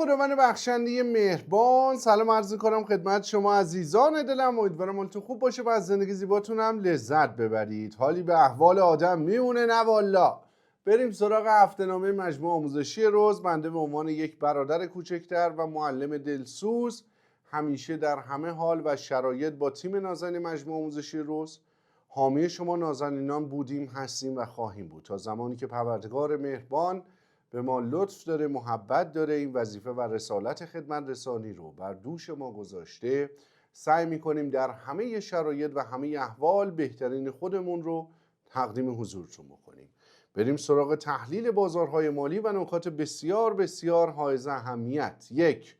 خداوند بخشنده مهربان، سلام عرض کنم خدمت شما عزیزان دلم. امیدوارم حالتون خوب باشه و از زندگی زیباتون هم لذت ببرید. حالی به احوال آدم میمونه نه والا. بریم سراغ هفته نامه مجموع آموزشی روز. بنده به عنوان یک برادر کوچکتر و معلم دلسوز همیشه در همه حال و شرایط با تیم نازنین مجموع آموزشی روز حامی شما نازنینان بودیم، هستیم و خواهیم بود تا زمانی که پروردگار مهربان به ما لطف داره، محبت داره، این وظیفه و رسالت خدمت رسانی رو بر دوش ما گذاشته. سعی میکنیم در همه شرایط و همه احوال بهترین خودمون رو تقدیم حضورتون بکنیم. بریم سراغ تحلیل بازارهای مالی و نکات بسیار بسیار حائز اهمیت. یک،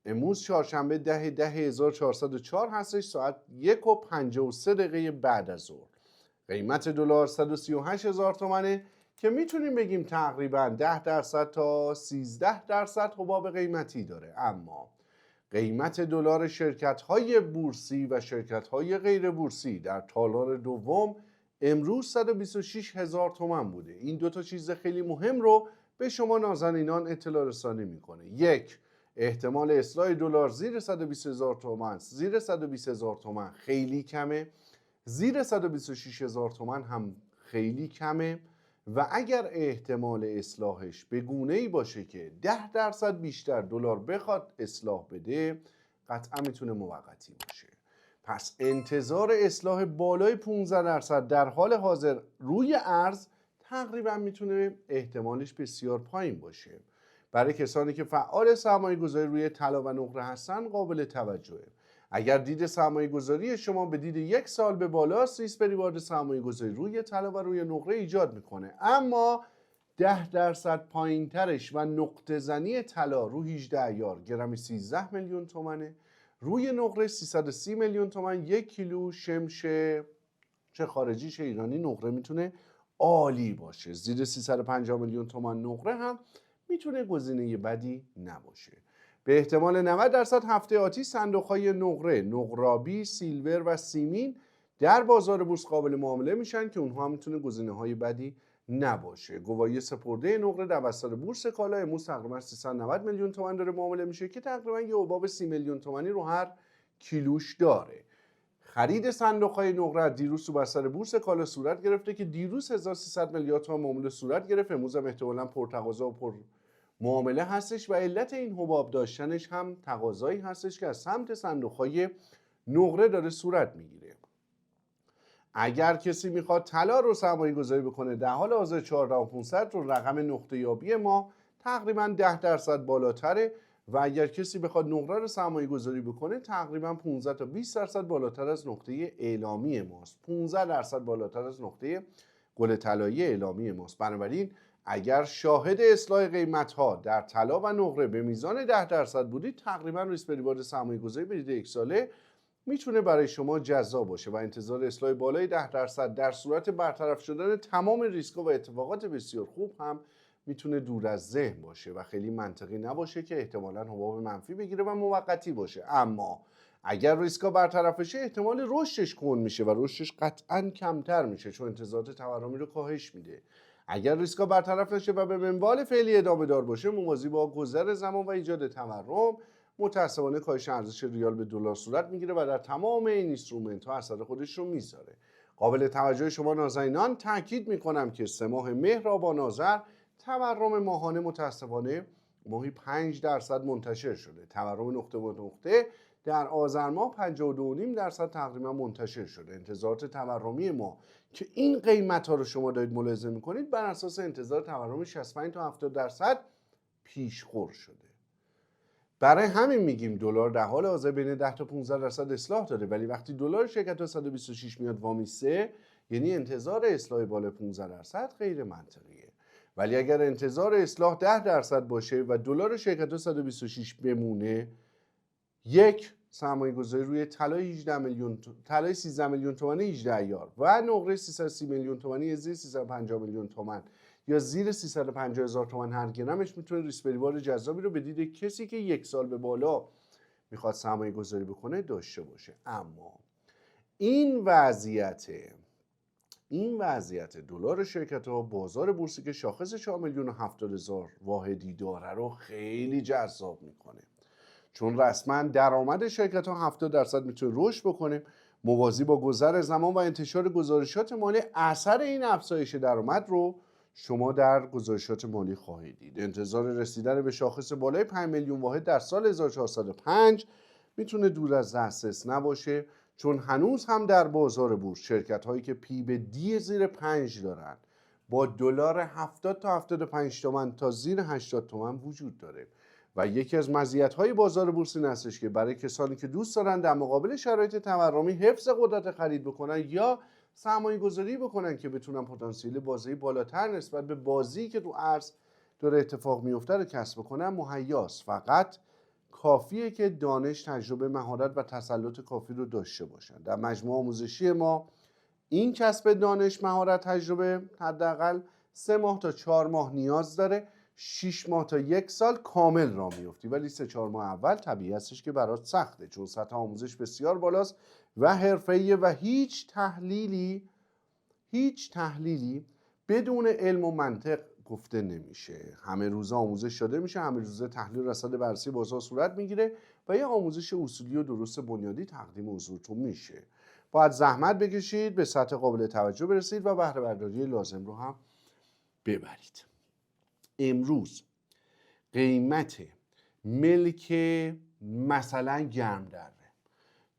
امروز چهارشنبه 10/10/1404 هستش، ساعت 1:53 بعد از ظهر. قیمت دلار 138,000 تومنه که میتونیم بگیم تقریبا 10% تا 13% حباب قیمتی داره. اما قیمت دلار شرکت‌های بورسی و شرکت‌های غیر بورسی در تالار دوم امروز 126,000 تومان بوده. این دو تا چیز خیلی مهم رو به شما نازنینان اطلاع رسانی میکنه. یک، احتمال اصلاح دلار زیر 120,000 تومان، زیر 120,000 تومان خیلی کمه، زیر 126,000 تومان هم خیلی کمه و اگر احتمال اصلاحش به گونه‌ای باشه که 10% بیشتر دلار بخواد اصلاح بده، قطعا میتونه موقتی باشه. پس انتظار اصلاح بالای 15% در حال حاضر روی ارز تقریبا میتونه احتمالش بسیار پایین باشه. برای کسانی که فعال سرمایه گذاری روی طلا و نقره هستن قابل توجهه. اگر دید سرمایه گذاری شما به دید 1 سال به بالاست، ریسک به ریوارد سرمایه گذاری روی طلا و روی نقره ایجاد میکنه. اما 10% پایین ترش و نقطه زنی طلا رو 18 ایار گرمی 13 میلیون تومنه، روی نقره 330 میلیون تومن. 1 کیلو شمش چه خارجی چه ایرانی نقره میتونه عالی باشه. زیر 350 میلیون تومان نقره هم میتونه گزینه بدی نباشه. به احتمال 90% هفته آتی صندوق‌های نقره، نقرابی، سیلور و سیمین در بازار بورس قابل معامله میشن که اونها هم میتونه گزینه‌های بدی نباشه. گواهی سپرده نقره در بستر بورس کالا امروز تقریبا 390 میلیون تومان داره معامله میشه که تقریبا یه حباب 30 میلیون تومانی رو هر کیلوش داره. خرید صندوق‌های نقره دیروز تو بستر بورس کالا صورت گرفته که دیروز 1300 میلیارد تومان معامله صورت گرفت. امروز هم احتمالاً پرتقاضا و پر معامله هستش و علت این حباب داشتنش هم تقاضایی هستش که از سمت صندوق‌های نقره داره صورت میگیره. اگر کسی میخواد طلا رو سرمایه گذاری بکنه در حال حاضر 14500 رو رقم نقطه یابی ما تقریبا 10% بالاتره و اگر کسی بخواد نقره رو سرمایه گذاری بکنه تقریبا 15 تا 20% بالاتر از نقطه اعلامی ماست. 15% بالاتر از نقطه گل طلایی اعلامی ماست. بنابراین اگر شاهد اصلاح قیمت‌ها در طلا و نقره به میزان 10% بودید، تقریبا ریسک به ریوارد سرمایه‌گذاری به دید 1 ساله میتونه برای شما جذاب باشه و انتظار اصلاح بالای 10% در صورت برطرف شدن تمام ریسک‌ها و اتفاقات بسیار خوب هم میتونه دور از ذهن باشه و خیلی منطقی نباشه که احتمالاً حباب منفی بگیره و موقتی باشه. اما اگر ریسک‌ها برطرف بشه احتمال رشدش کند میشه و رشدش قطعاً کمتر میشه چون انتظارات تورمی رو کاهش میده. اگر ریسک‌ها برطرف نشه و به منوال فعلی ادامه دار باشه، موازی با گذر زمان و ایجاد تورم، متأسفانه کاهش ارزش ریال به دلار صورت میگیره و در تمام این اینسترومنت‌ها اثر خودش رو میذاره. قابل توجه شما نازنینان تاکید میکنم که 3 ماه مهر آبان آذر تورم ماهانه متأسفانه ماهی 5% منتشر شده. تورم نقطه به نقطه در آذر ماه 52.5% تقریبا منتشر شده. انتظارات تورمی ما که این قیمت ها رو شما دارید ملاحظه میکنید بر اساس انتظار تورم 65 تا 70% پیشخور شده. برای همین میگیم دلار در حال حاضر بین 10 تا 15% اصلاح داره، ولی وقتی دلار شرکت 126 میاد وامیسته یعنی انتظار اصلاح بالا 15% غیر منطقیه. ولی اگر انتظار اصلاح 10% باشه و دلار شرکت 126 بمونه، یک سرمایه گذاری روی طلای 13 میلیون تومانی 18 ایار و نقره 330 میلیون تومانی زیر 350 میلیون تومان یا زیر 350,000 تومان هر گرمش میتونه ریسک به ریوارد جذابی رو به دید کسی که 1 سال به بالا میخواد سرمایه گذاری بکنه داشته باشه. اما این این وضعیت دلار شرکت‌ها بازار بورسی که شاخص 4,070,000 واحدی داره رو خیلی جذاب میکنه، چون رسما درآمد شرکت‌ها 70% میتونه رشد بکنه. موازی با گذر زمان و انتشار گزارشات مالی، اثر این افزایش درآمد رو شما در گزارشات مالی خواهید دید. انتظار رسیدن به شاخص بالای 5 میلیون واحد در سال 1405 میتونه دور از دسترس نباشه، چون هنوز هم در بازار بورس شرکت هایی که پی به دی زیر 5 دارن با دلار 70 تا 75 تومن تا زیر 80 تومن وجود داره. و یکی از مزیت‌های بازار بورس این هستش که برای کسانی که دوست دارن در مقابل شرایط تورمی حفظ قدرت خرید بکنن یا سرمایه گذاری بکنن که بتونن پتانسیل بازی بالاتر نسبت به بازی که تو ارز داره اتفاق میفته رو کسب بکنن مهیاست. فقط کافیه که دانش، تجربه، مهارت و تسلط کافی رو داشته باشن. در مجموعه آموزشی ما این کسب دانش، مهارت، تجربه حداقل 3 ماه تا 4 ماه نیاز داره. 6 ماه تا 1 سال کامل راه میفتی، ولی 3-4 ماه اول طبیعی هستش که برات سخته، چون سطح آموزش بسیار بالاست و حرفه‌ایه و هیچ تحلیلی بدون علم و منطق گفته نمیشه. همه روزه آموزش داده میشه، همه روزه تحلیل رصد بررسی بازار صورت میگیره و یه آموزش اصولی و درست بنیادی تقدیم حضورتون میشه. باید زحمت بکشید، به سطح قابل توجه برسید و بهره برداری لازم رو هم ببرید. امروز قیمت ملک مثلا گرمدره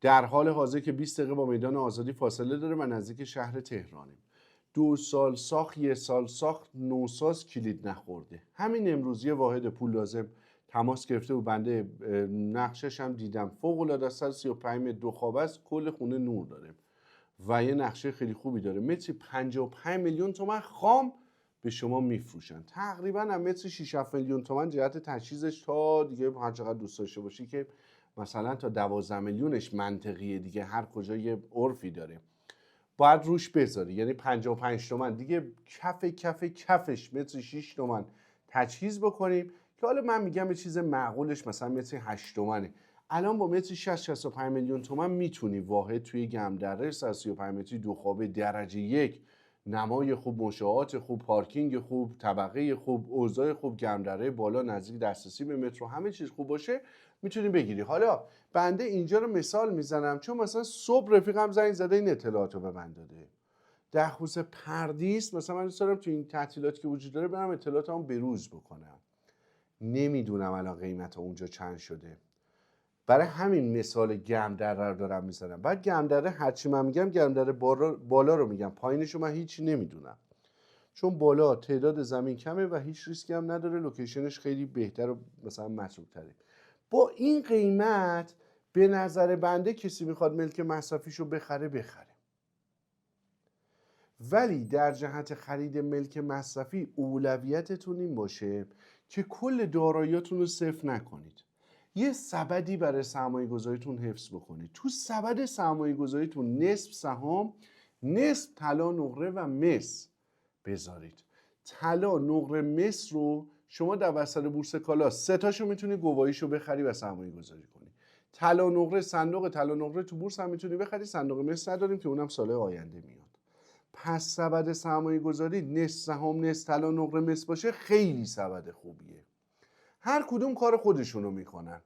در حال حاضر که 20 دقیقه با میدان آزادی فاصله داره و نزدیک شهر تهرانیم، 2 سال ساخت، 1 سال ساخت، نوساز کلید نخورده. همین امروز یه واحد پول لازم تماس گرفته و بنده نقشش هم دیدم، فوق العاده 135 متر 2 خوابه است، کل خونه نور داره و یه نقشه خیلی خوبی داره. متری 55 میلیون تومان خام به شما میفروشن، تقریبا هم متری 6-7 میلیون تومان جهت تجهیزش تا دیگه هر چقدر دوست داشته باشی که مثلا تا 12 میلیونش منطقیه دیگه، هر کجا یه عرفی داره باید روش بذاری. یعنی 55 تومن دیگه کفش متری 6 تومن تجهیز بکنیم که حالا من میگم یه چیز معقولش مثلا متری 8 تومنه. الان با متری 60-65 میلیون تومن میتونی واحد توی گمدره 135 متری 2 خوابه درجه 1، نمای خوب، مشاعات خوب، پارکینگ خوب، طبقه خوب، اوضاع خوب، گمدره بالا، نزدیک دسترسی به مترو، همه چیز خوب باشه میتونی بگیری. حالا بنده اینجا رو مثال میزنم چون مثلا صبح رفیقم زنگ زده این اطلاعات رو به من داده. در خصوص پردیس مثلا من دوست دارم تو این تعطیلاتی که وجود داره برم اطلاعاتمو بروز بکنم. نمیدونم الان قیمت اونجا چند شده. برای همین مثال گرمدره رو دارم میزنم. بعد گرمدره هرچی من میگم گرمدره بالا رو میگم، پایینشو من هیچی نمیدونم، چون بالا تعداد زمین کمه و هیچ ریسکی هم نداره، لوکیشنش خیلی بهتر و مثلا مطلوب تره. با این قیمت به نظر بنده کسی میخواد ملک مصرفیشو بخره، ولی در جهت خرید ملک مصرفی اولویتتون این باشه که کل داراییاتون رو صفر نکنید، یه سبدی برای سرمایه گذاریتون حفظ بکنید. تو سبد سرمایه گذاریتون نصف سهام، نصف طلا، نقره و مس بذارید. طلا، نقره، مس رو شما در وسط بورس کالا 3 تاشو میتونی گواهیشو بخری و سرمایه گذاری کنی. طلا، نقره، صندوق طلا، نقره تو بورس هم میتونی بخری، صندوق مس نداریم که اونم سال آینده میاد. پس سبد سرمایه گذاری نصف سهام، نصف طلا، نقره، مس باشه خیلی سبد خوبیه. هر کدوم کار خودشونو میکنن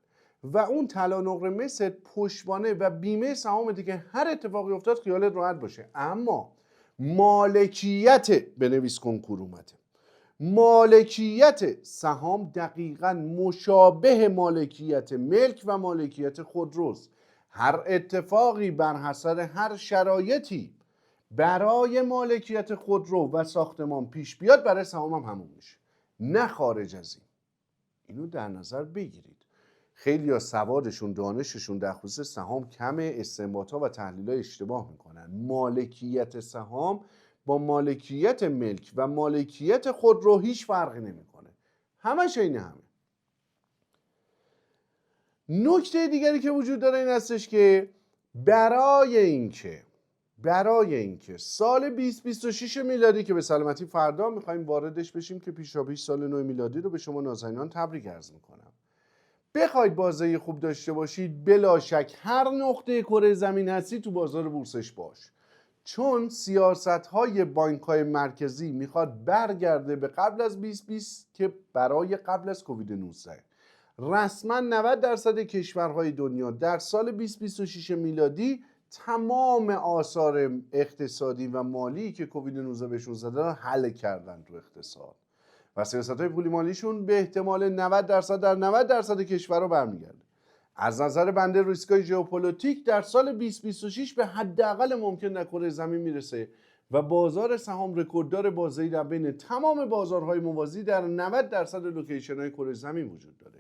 و اون طلا، نقره، مس پشتوانه و بیمه سهام دیگه، هر اتفاقی افتاد خیالت راحت باشه. اما مالکیت بنویس کنکور اومده، مالکیت سهام دقیقاً مشابه مالکیت ملک و مالکیت خودروست. هر اتفاقی بر حسب هر شرایطی برای مالکیت خودرو و ساختمان پیش بیاد برای سهام هم همون میشه، نه خارج از این. اینو در نظر بگیرید. خیلی ها سوادشون، دانششون در خصوص سهام کمه، استنباطات و تحلیل‌های اشتباه میکنن. مالکیت سهام با مالکیت ملک و مالکیت خودرو هیچ فرقی نمیکنه، همش عین همه. نکته دیگری که وجود داره این هستش که برای اینکه سال 2026 میلادی که به سلامتی فردا میخوایم واردش بشیم که پیشاپیش سال نو میلادی رو به شما نازنینان تبریک عرض میکنم، بخواید بازه خوب داشته باشید بلا شک هر نقطه کره زمین هستی تو بازار بورسش باش. چون سیاست‌های بانک‌های مرکزی میخواد برگرده به قبل از 2020 که برای قبل از کووید 19 رسما 90% کشورهای دنیا در سال 2026 میلادی تمام آثار اقتصادی و مالی که کووید 19 بهشون زده رو حل کردن تو اقتصاد و سیاست‌های پولی مالیشون به احتمال 90% در 90% کشورها برمیگرده. از نظر بنده ریسکای ژئوپلیتیک در سال 2026 به حداقل ممکن در کره زمین میرسه و بازار سهام رکورددار بازدهی در بین تمام بازارهای موازی در 90% لوکیشن‌های کره زمین وجود داره.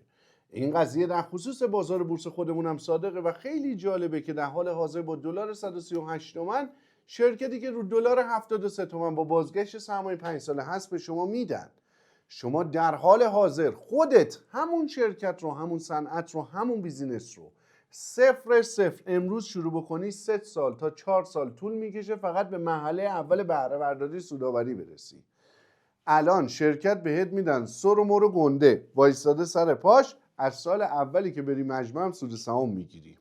این قضیه در خصوص بازار بورس خودمون هم صادقه و خیلی جالبه که در حال حاضر با دلار 138 تومن شرکتی که رو دلار 73 تومن با بازگشت سرمایه 5 ساله هست به شما میدن. شما در حال حاضر خودت همون شرکت رو، همون صنعت رو، همون بیزینس رو صفر امروز شروع بکنی 3 سال تا 4 سال طول میکشه فقط به مرحله اول بهره برداری سودآوری برسی. الان شرکت بهت میدن سر و مر و گنده وایستاده سر پاش، از سال اولی که بری مجمع هم سود سهام میگیری.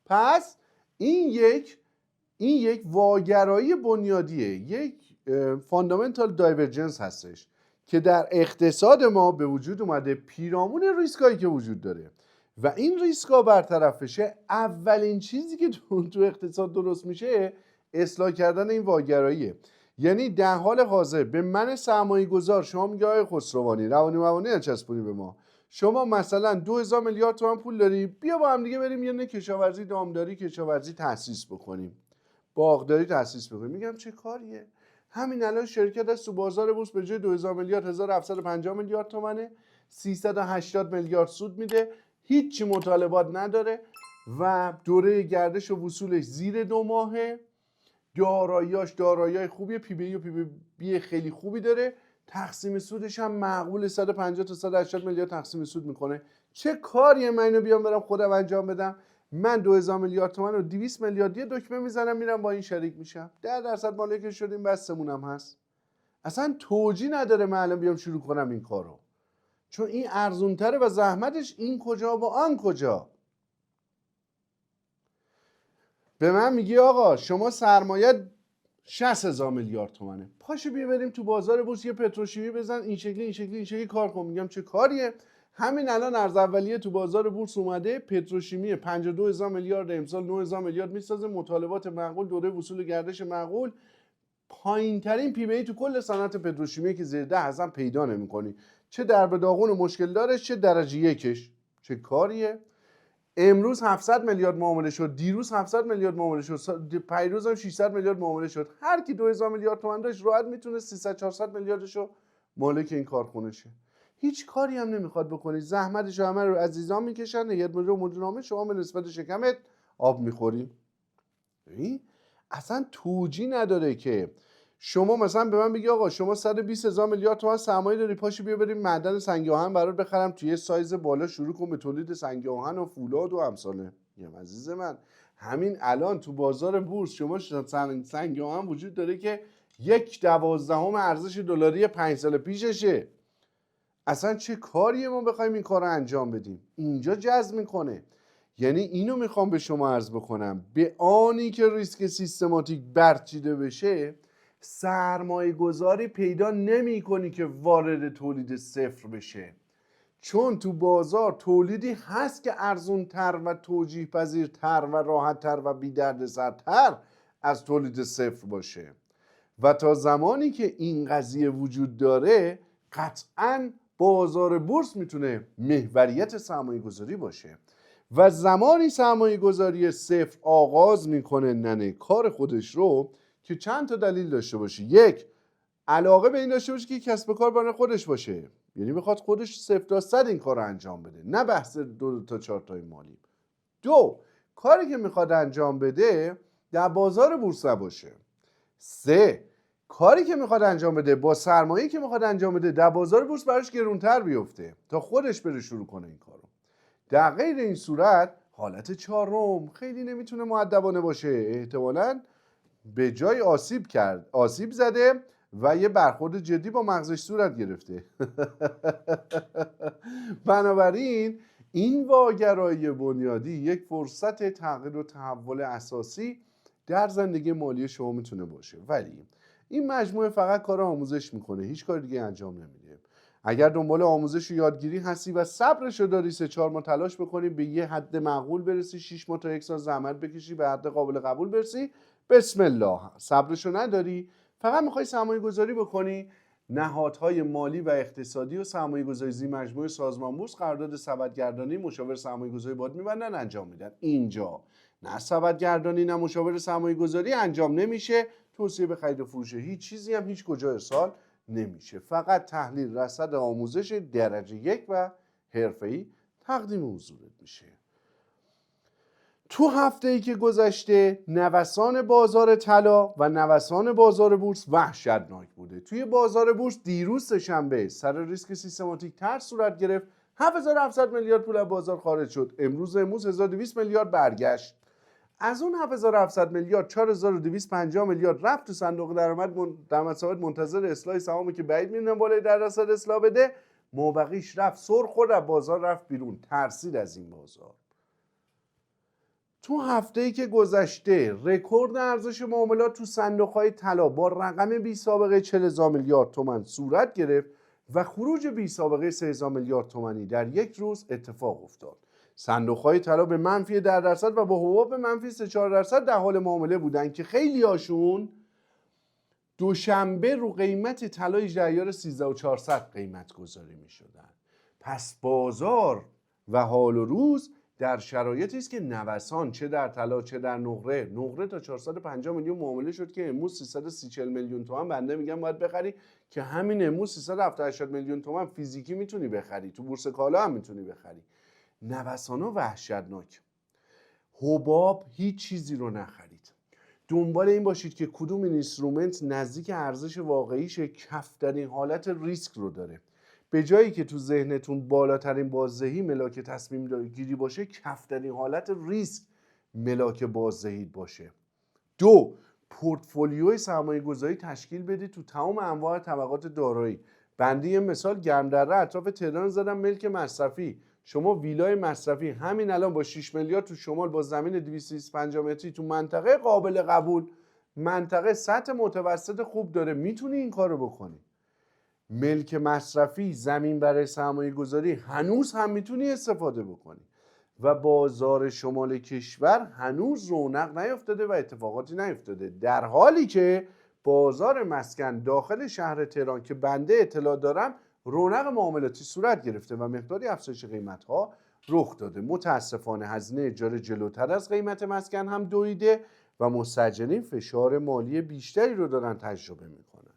پس این یک واگرایی بنیادیه، یک فاندامنتال دایورجنس هستش که در اقتصاد ما به وجود اومده پیرامون ریسکایی که وجود داره و این ریسکا برطرف بشه اولین چیزی که تو اقتصاد درست میشه اصلاح کردن این واگراییه. یعنی در حال حاضر به من سرمایه گذار شما میگه آقای خسروانی روانی نچسبونی به ما، شما مثلا 2000 میلیارد تومان پول داری، بیا با هم دیگه بریم یه کشاورزی دامداری کشاورزی تأسیس بکنیم، باغداری تأسیس بکنیم. میگم چه کاریه؟ همین الان شرکت از تو بازار بورس به جای 2000 میلیارد 1750 میلیارد تومنه، 380 میلیارد سود میده، هیچ مطالبات نداره و دوره گردش و وصولش زیر 2 ماهه، دارایی خوبیه، پی بی و پی بی خیلی خوبی داره، تقسیم سودش هم معقول 150 تا 180 میلیارد تقسیم سود میکنه. چه کاریه من اینو بیام برم خودم انجام بدم؟ من 2000 میلیارد تومان و 200 میلیارد یه دکمه میزنم میرم با این شریک میشم، 10% مالک شدیم بسمون هم هست. اصلا توجیه نداره من الان بیام شروع کنم این کارو، چون این ارزونتره و زحمتش این کجا با آن کجا. به من میگی آقا شما سرمایه 60,000 میلیارد تومنه، پاشو بیا بریم تو بازار بورس یه پتروشیمی بزن این شکلی کار کن. میگم چه کاریه؟ همین الان ارز اولیه تو بازار بورس اومده، پتروشیمی 52,000 میلیارد امسال 9,000 میلیارد میسازه، مطالبات معقول، دوره وصول گردش معقول، پایین ترین پی بی ای تو کل صنعت پتروشیمی که زیر 10 اصلا پیدا نمی‌کنی، چه در به داغون و مشکل دارش چه درجه یکش. چه کاریه؟ امروز 700 میلیارد معامله شد، دیروز 700 میلیارد معامله شد، پیروز هم 600 میلیارد معامله شد. هر کی 2000 میلیارد تومان داشت راحت میتونه 300 400 میلیاردشو مالک این کارخونه شه. هیچ کاری هم نمیخواد بکنی، زحمتش همه رو عزیزان میکشن، هیئت مدیره و مدیرعامل، شما به نسبت شکمت آب میخوری. اصلا توجیه نداره که شما مثلا به من بگی آقا شما 120,000 میلیارد تومان سرمایه داری، پاشو بیا بریم معدن سنگ آهن برات بخرم توی سایز بالا، شروع کن به تولید سنگ آهن و فولاد و امثاله. میگم عزیز من همین الان تو بازار بورس شما سنگ آهن وجود داره که 1/12 ارزش دلاری 5 سال پیششه. اصلا چه کاریه ما بخوایم این کار رو انجام بدیم؟ اینجا جذب میکنه. یعنی اینو میخوام به شما عرض بکنم، به آنی که ریسک سیستماتیک برچیده بشه سرمایه گذاری پیدا نمی کنی که وارد تولید صفر بشه، چون تو بازار تولیدی هست که ارزون تر و توجیه پذیرتر و راحت تر و بی دردسرتر از تولید صفر باشه و تا زمانی که این قضیه وجود داره قطعاً بازار بورس میتونه محوریت سرمایه گذاری باشه و زمانی سرمایه گذاری صفر آغاز میکنه ننه کار خودش رو که چند تا دلیل داشته باشه. یک، علاقه به این داشته باشه که کسب کار برای خودش باشه، یعنی بخواد خودش 0 تا 100 این کار رو انجام بده، نه بحث 2 تا 4 تای مالی. دو، کاری که میخواد انجام بده در بازار بورس باشه. سه، کاری که میخواد انجام بده با سرمایه‌ای که میخواد انجام بده در بازار بورس براش گرونتر بیفته تا خودش بره شروع کنه این کارو. در غیر این صورت حالت چهارم خیلی نمیتونه مؤدبانه باشه، احتمالاً به جای آسیب زده و یه برخورد جدی با مغزش صورت گرفته. بنابراین این واگرایی بنیادی یک فرصت تغییر و تحول اساسی در زندگی مالی شما میتونه باشه. ولی این مجموعه فقط کار آموزش میکنه، هیچ کار دیگه انجام نمیده. اگر دنبال آموزش و یادگیری هستی و صبرشو داری 3-4 ماه تلاش بکنی به یه حد معقول برسی، 6 ماه تا 1 سال زحمت بکشی به حد قابل قبول برسی، بسم الله. صبرشو نداری، فقط میخوای سرمایه گذاری بکنی، نهادهای مالی و اقتصادی و سرمایه گذاری زی مجموعه سازمان بورس قرارداد سبدگردانی مشاور سرمایه گذاری باهات میبندن، انجام میدن. اینجا نه سبدگردانی نه مشاور سرمایه گذاری انجام نمیشه، توصیه به خرید و فروش هیچ چیزی هم هیچ کجا ارسال نمیشه. فقط تحلیل رصد آموزش درجه 1 و حرفه‌ای تقدیم حضورت میشه. تو هفته‌ای که گذشته نوسان بازار طلا و نوسان بازار بورس وحشتناک بوده. توی بازار بورس دیروز سه‌شنبه سر ریسک سیستماتیک تر صورت گرفت، 7700 میلیارد پول از بازار خارج شد. امروز 1200 میلیارد برگشت. از اون 7700 میلیارد 4250 میلیارد رفت تو صندوق درآمد منتظر اصلاح سهامی که بعید می‌دونم بالای درصد اصلاح بده. مابقیش رفت سر خورد، از بازار رفت بیرون، ترسید از این بازار. تو هفته‌ای که گذشته رکورد ارزش معاملات تو صندوق‌های طلا با رقم بی سابقه 40000 میلیارد تومان صورت گرفت و خروج بی سابقه 3000 میلیارد تومانی در یک روز اتفاق افتاد. صندوق‌های طلا به منفی 10% و با حباب منفی 3-4% در حال معامله بودن که خیلی هاشون دوشنبه رو قیمت طلای جریار 13400 قیمت گذاری می‌شدن. پس بازار و حال و روز در شرایطی است که نوسان چه در طلا چه در نقره تا 450 میلیون معامله شد که امروز 330 میلیون تومان بنده میگم باید بخری، که همین امروز 370 میلیون تومان فیزیکی میتونی بخری، تو بورس کالا هم میتونی بخری. نوسانا وحشتناک. حباب هیچ چیزی رو نخرید. دنبال این باشید که کدوم اینسترومنت نزدیک ارزش واقعیش کفترین حالت ریسک رو داره. به جایی که تو ذهنتون بالاترین بازدهی ملاک تصمیم گیری باشه، کفترین حالت ریسک ملاک بازدهی باشه. 2. پورتفولیوی سرمایه گذاری تشکیل بدید تو تمام انواع طبقات دارایی. بنده یه مثال گرمدره اطراف تهران زدم، ملک مصرفی. شما ویلای مصرفی همین الان با 6 میلیارد تو شمال با زمین 250 متری تو منطقه قابل قبول، منطقه سطح متوسط خوب داره، میتونی این کارو بکنی. ملک مصرفی، زمین برای سرمایه گذاری هنوز هم میتونی استفاده بکنی و بازار شمال کشور هنوز رونق نیفتاده و اتفاقاتی نیفتاده، در حالی که بازار مسکن داخل شهر تهران که بنده اطلاع دارم رونق معاملاتی صورت گرفته و مقداری افزایش قیمت ها رخ داده. متاسفانه هزینه اجاره جلوتر از قیمت مسکن هم دویده و مستاجرین فشار مالی بیشتری رو دارن تجربه میکنن.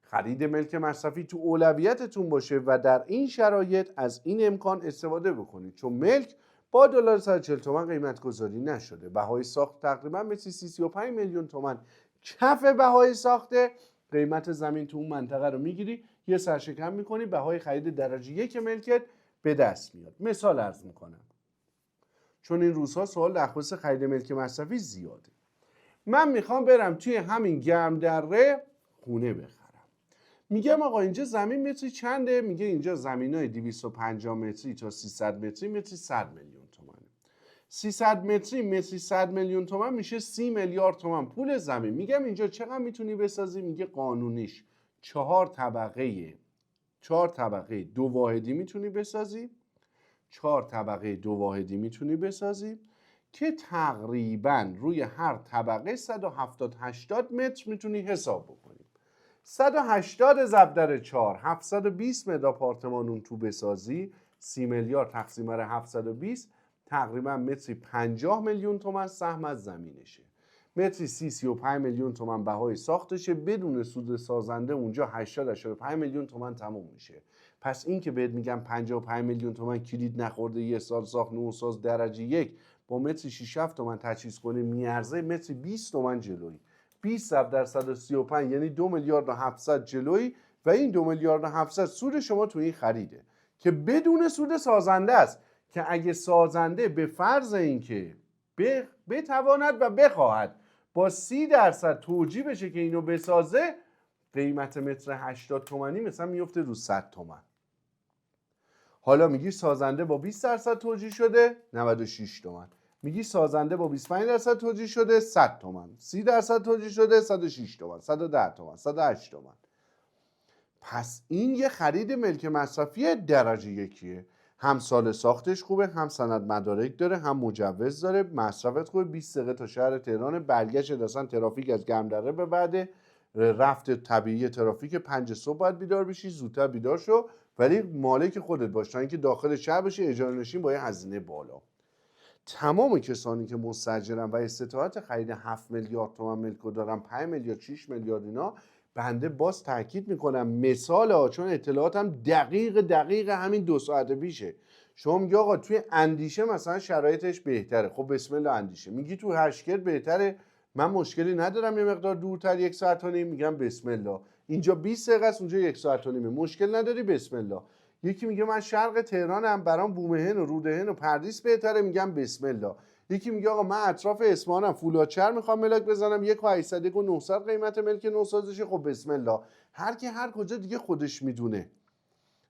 خرید ملک مصرفی تو اولویتتون باشه و در این شرایط از این امکان استفاده بکنید، چون ملک با دلار 140 تومان قیمت گذاری نشده. بهای ساخت تقریبا به 35 میلیون تومان کف بهای ساخته. قیمت زمین تو اون منطقه رو میگیری، یه سرشکم میکنی، بهای خرید درجه 1 ملکت به دست میاد. مثال عرض میکنم چون این روزها سوال در خصوص خرید ملک مصرفی زیاده. من میخوام برم توی همین گرمدره خونه بخرم. میگم آقا اینجا زمین متری چنده؟ میگه اینجا زمینای 250 متری تا 300 متری متری 100 میلیون تومانه. 300 متری 100 میلیون تومان میشه 30 میلیارد تومان پول زمین. میگم اینجا چقدر میتونی بسازی؟ میگه قانونیش 4 طبقه 2 واحدی میتونی بسازی. 4 طبقه 2 واحدی میتونی بسازی که تقریبا روی هر طبقه 170-80 متر میتونی حساب بکنی. 180 ضرب در 4 720 متر آپارتمان اون تو بسازی، 30 میلیارد تقسیم بر 720 تقریبا متری 50 میلیون تومان سهم از زمینشه. متری 35 میلیون تومان بهای ساختشه، بدون سود سازنده اونجا 85 میلیون تومان تموم میشه. پس این که بهت میگم 55 میلیون تومان کلید نخورده یه سال ساخت نوساز درجه 1 با متری 6-7 تومان تجهیز کنه میارزه متری 20 تومان جلویی. 20 ضرب در 135 یعنی 2 میلیارد و 700 جلویی و این 2 میلیارد و 700 سود شما تو این خریده که بدون سود سازنده است، که اگه سازنده به فرض اینکه بتواند و بخواهد با 30% توجیه بشه که اینو بسازه، قیمت متر 80 تومانی مثلا میفته رو 100 تومن. حالا میگی سازنده با 20% توجیه شده 96 تومن. میگی سازنده با 25% توجیه شده 100 تومن، 30% توجیه شده 106 تومن، 110 تومن، 108 تومن. پس این یه خرید ملک مصرفی درجه یکیه. هم سال ساختش خوبه، هم سند مدارک داره، هم مجوز داره، مصرفت خوبه. 20 دقیقه تا شهر تهران، برگشت اصلا ترافیک از گمدره به بعد رفت طبیعی ترافیک 5 صبح باید بیدار بشی، زودتر بیدار شو، ولی مالک خودت باش تا اینکه داخل شهر بشی. اجاره نشین با یه هزینه بالا. تمام کسانی که مستاجرن و استطاعت خرید 7 میلیارد تومان ملک رو دارن، 5 میلیارد 6 میلیارد اینا، بنده باز تاکید میکنم مثال چون اطلاعاتم دقیق همین 2 ساعت پیشه. شما میگی آقا توی اندیشه مثلا شرایطش بهتره، خب بسم الله اندیشه. میگی تو هشکرد بهتره، من مشکلی ندارم یه مقدار دورتر 1 ساعت و نیم، میگم بسم الله. اینجا 20 دقیقه است، اونجا 1 ساعت و نیمه، مشکل نداری بسم الله. یکی میگه من شرق تهرانم، برام بومهن و رودهن و پردیس بهتره، میگم بسم الله. یکی میگه آقا من اطراف اصفهانم، فولادشهر میخوام ملاک بزنم، 1.800 1.900 قیمت ملک نوسازشه، خب بسم الله. هر کی هر کجا دیگه خودش میدونه.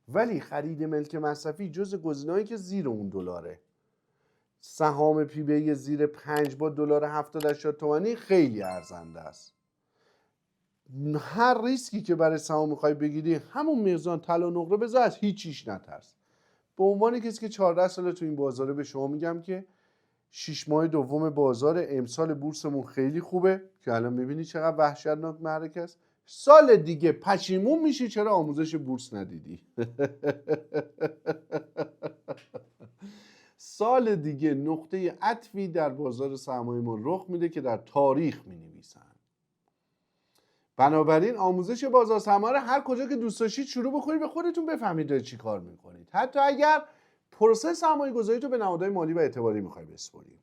ولی خرید ملک مصرفی جز گزینه‌ای که زیر اون دلاره. سهام پی بی زیر 5 با دلار 70 تومانی خیلی ارزنده است. هر ریسکی که برای سهام میخوای بگیری همون میزان طلا نقره بذار، از هیچیش نترس. به عنوان کسی که 14 ساله تو این بازاره به شما میگم که 6 ماه دوم بازار امسال بورسمون خیلی خوبه که الان میبینی چقدر وحشتناک محرک است. سال دیگه پشیمون میشی چرا آموزش بورس ندیدی. سال دیگه نقطه عطفی در بازار سرمایه ما رخ میده که در تاریخ مینویسن. بنابراین آموزش بازار سرمایه هر کجا که دوست داشتید شروع بکنید، به خودتون بفهمید دارید چی کار میکنید. حتی اگر پروسه سرمایه گذاری تو به نهادهای مالی و اعتباری میخوای بسپاری.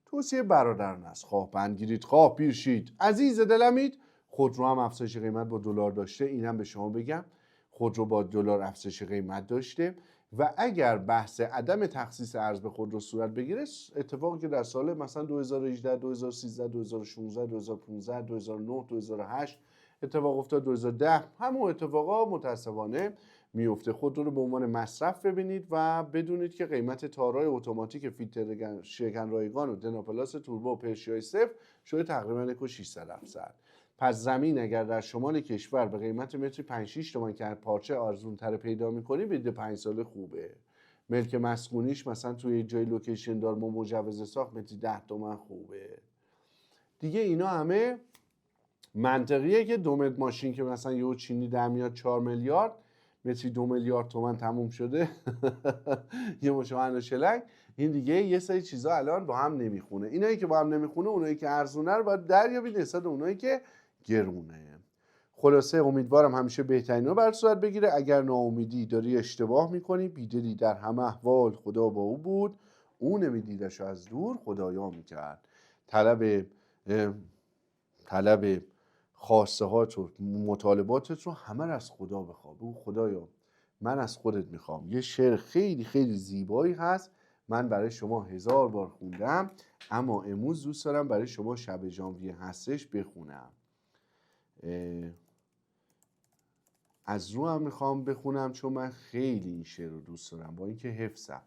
توصیه برادران است، خواه بندگیرید خواه پیرشید. عزیز دلمید، خودرو هم افزایش قیمت با دلار داشته، اینم به شما بگم، خودرو با دلار افزایش قیمت داشته و اگر بحث عدم تخصیص ارز به خودرو صورت بگیره، اتفاقی که در سال مثلا 2018 2013 2016 2015 2009 2008 اتفاق افتاد، 2010 همون اتفاقا متاسفانه میفته. خودرو رو به عنوان مصرف ببینید و بدونید که قیمت تارای اتوماتیک فیلتر شکن رایگان و دناپلاس توربو و پرشیای صفر شده تقریبا 600-700. پس زمین اگر در شمال کشور به قیمت متری 5-6 تومن که پارچه ارزون‌تر پیدا می‌کنی، بده 5 ساله خوبه. ملک مسکونیش مثلا توی جای لوکیشن دار ما مجوز ساخت متری 10 تومن خوبه. دیگه اینا همه منطقیه که دومت ماشین که مثلا یه چینی در میاد 4 میلیارد متری 2 میلیارد تومن تموم شده یه مشاهن و شلنگ، این دیگه یه سری چیزا الان با هم نمیخونه. اینایی که با هم نمیخونه، اونایی که ارزونه رو باید دریابید نسبت اونایی که گرونه. خلاصه امیدوارم همیشه بهترین رو بر صورت بگیره. اگر ناامیدی داری اشتباه میکنی، بیدلی در همه احوال خدا با او بود، او نمیدیدش از دور خدایا میکرد. طلب خواسته هات و مطالباتت رو همه رو از خدا بخواه. بگو خدایا من از خودت میخوام. یه شعر خیلی خیلی زیبایی هست، من برای شما 1000 بار خوندم، اما امروز دوست دارم برای شما شب ژانویه هستش بخونم. از رو هم میخوام بخونم چون من خیلی این شعر رو دوست دارم، با اینکه حفظم.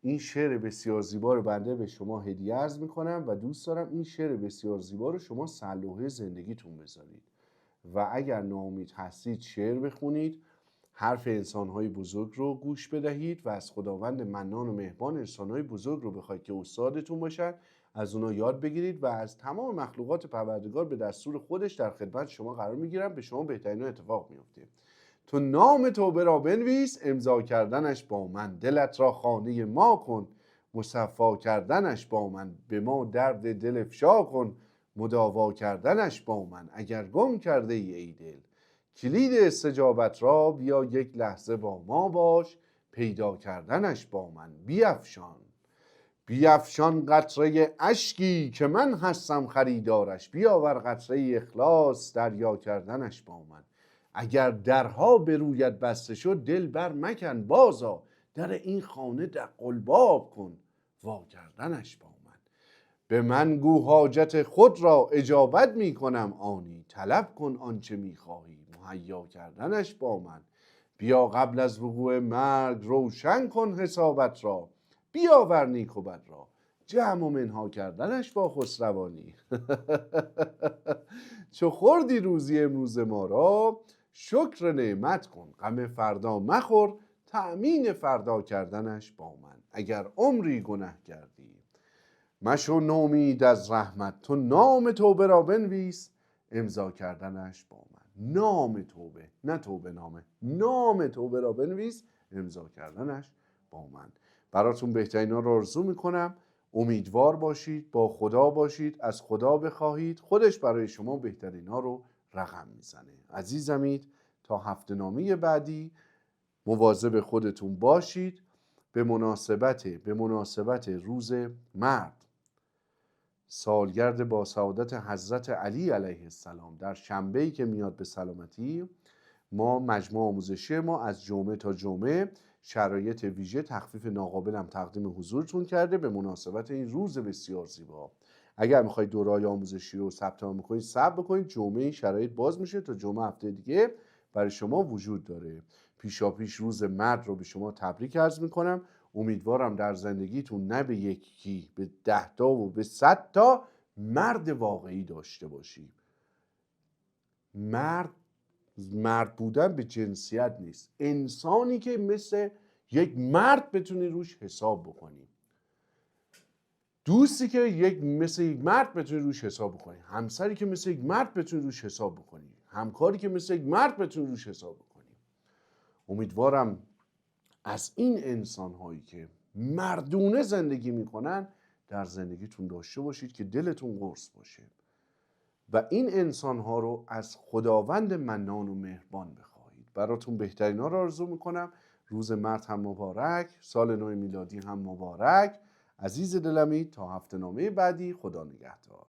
این شعر بسیار زیبا رو بنده به شما هدیه عرض میکنم و دوست دارم این شعر بسیار زیبا رو شما سلوحه زندگیتون بذارید و اگر ناامید هستید شعر بخونید، حرف انسانهای بزرگ رو گوش بدهید و از خداوند منان و مهربان انسانهای بزرگ رو بخواید که استادتون باشن، از اونا یاد بگیرید و از تمام مخلوقات پروردگار به دستور خودش در خدمت شما قرار میگیرن، به شما بهترین اتفاق میفته. تو نام توبه را بنویس، امضا کردنش با من، دلت را خانه ما کن، مصفا کردنش با من، به ما درد دل افشا کن، مداوا کردنش با من. اگر گم کرده ای دل کلید استجابت را، بیا یک لحظه با ما باش، پیدا کردنش با من. بیفشان قطره اشکی که من هستم خریدارش، بیاور قطره اخلاص، دریا کردنش با من. اگر درها به رویت بسته شد، دل بر مکن بازا، در این خانه دقلباب کن، وا کردنش با من. به من گو حاجت خود را اجابت می کنم آنی، طلب کن آنچه می خواهی، مهیا کردنش با من. بیا قبل از وقوع مرگ روشن کن حسابت را، بیاور نیک و بد را، جمع و منها کردنش با خسروانی. چو خوردی روزی امروز ما را، شکر نعمت کن غم فردا مخور، تأمین فردا کردنش با من. اگر عمری گنه کردی مشو نومید از رحمت، تو نام توبه را بنویس، امضا کردنش با من. نام توبه، نه توبه نامه، نام توبه را بنویس، امضا کردنش با من. براتون بهترینا رو آرزو میکنم. امیدوار باشید، با خدا باشید، از خدا بخواهید، خودش برای شما بهترینا رو رقم میزنه. عزیزمید، تا هفته‌نامه بعدی مواظب خودتون باشید. به مناسبت روز مرد، سالگرد با سعادت حضرت علی علیه السلام، در شنبه‌ای که میاد به سلامتی، ما مجموعه آموزشی ما از جمعه تا جمعه شرایط ویژه تخفیف ناقابل هم تقدیم حضورتون کرده به مناسبت این روز بسیار زیبا. اگر میخواید دوره‌های آموزشی رو ثبت نام کنید، ثبت بکنید. جمعه این شرایط باز میشه تا جمعه هفته دیگه برای شما وجود داره. پیشاپیش روز مرد رو به شما تبریک عرض میکنم. امیدوارم در زندگیتون نه به یکی، به 10 تا و به 100 تا مرد واقعی داشته باشید. مرد بودن به جنسیت نیست. انسانی که مثل یک مرد بتونی روش حساب بکنی، دوستی که مثل یک مرد بتونی روش حساب بکنی، همسری که مثل یک مرد بتونی روش حساب بکنی، همکاری که مثل یک مرد بتونی روش حساب بکنی. امیدوارم از این انسان هایی که مردونه زندگی میکنن در زندگیتون داشته باشید که دلتون قرص باشه و این انسان ها رو از خداوند منان و مهربان بخواهید. براتون بهترین ها رو آرزو میکنم. روز مرد هم مبارک، سال نو میلادی هم مبارک. عزیز دلمی، تا هفته‌نامه بعدی، خدا نگهدار.